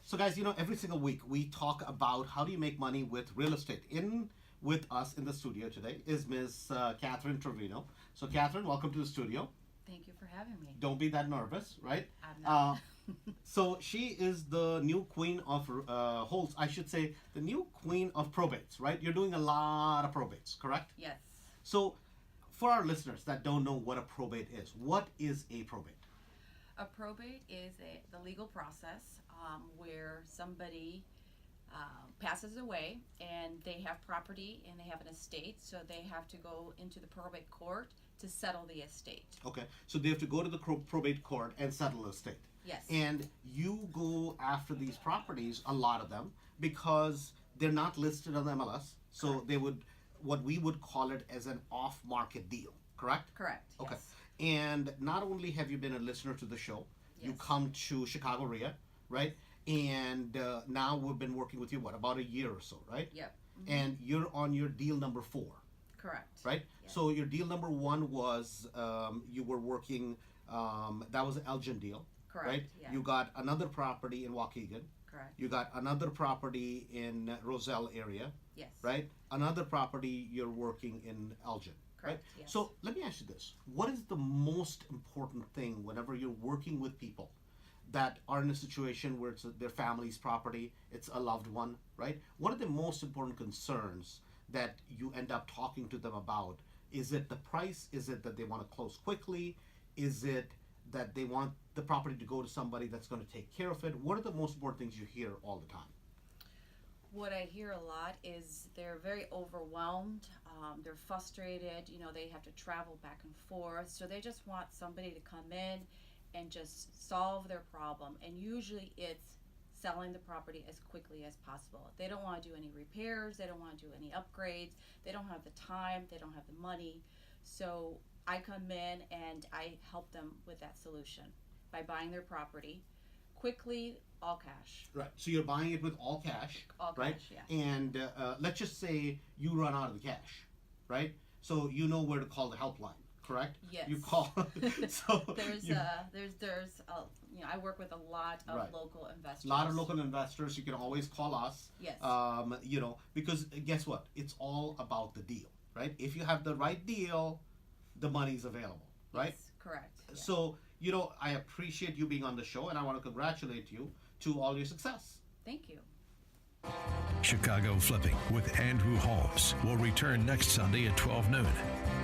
So, guys, every single week we talk about how do you make money with real estate. In with us in the studio today is Ms. Katherine Trevino. So, Katherine, welcome to the studio. Thank you for having me. Don't be that nervous, right? I'm not. So she is the new queen of Holmes. I should say the new queen of probates, right? You're doing a lot of probates, correct? Yes. So, for our listeners that don't know what a probate is, what is a probate? A probate is the legal process where somebody passes away and they have property and they have an estate, so they have to go into the probate court to settle the estate. Okay, so they have to go to the probate court and settle the estate. Yes. And you go after these properties, a lot of them, because they're not listed on the MLS. So Correct. they would, what we would call it as an off-market deal, correct? Correct. Okay. Yes. And not only have you been a listener to the show, you Yes. come to Chicago area, right? And now we've been working with you, what, about a year or so, right? Yep. And you're on your deal number 4. Correct. Right? Yes. So your deal number 1 was you were working, that was an Elgin deal, Correct. right? Yeah. You got another property in Waukegan. Correct. You got another property in Roselle area, Yes. right? Another property you're working in Elgin, right? Correct, yes. So let me ask you this. What is the most important thing whenever you're working with people that are in a situation where it's their family's property, it's a loved one, right? What are the most important concerns that you end up talking to them about? Is it the price? Is it that they want to close quickly? Is it that they want the property to go to somebody that's going to take care of it? What are the most important things you hear all the time? What I hear a lot is they're very overwhelmed. They're frustrated. They have to travel back and forth. So they just want somebody to come in and just solve their problem. And usually it's selling the property as quickly as possible. They don't want to do any repairs. They don't want to do any upgrades. They don't have the time. They don't have the money. So I come in and I help them with that solution by buying their property quickly, all cash. Right. So you're buying it with all cash, All right? cash, yeah. And let's just say you run out of the cash, right? So you know where to call the helpline, correct? Yes. You call. So There's I work with a lot of Right. local investors. a lot of local investors. You can always call us. Yes. Because guess what? It's all about the deal, right? If you have the right deal, the money's available, right? Yes, correct. Yeah. So I appreciate you being on the show, and I want to congratulate you to all your success. Thank you. Chicago Flipping with Andrew Holmes will return next Sunday at 12 noon.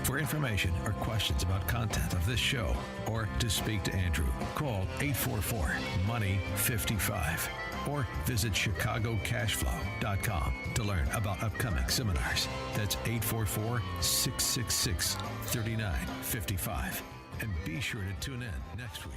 For information or questions about content of this show or to speak to Andrew, call 844-MONEY-55 or visit ChicagoCashflow.com to learn about upcoming seminars. That's 844-666-3955. And be sure to tune in next week.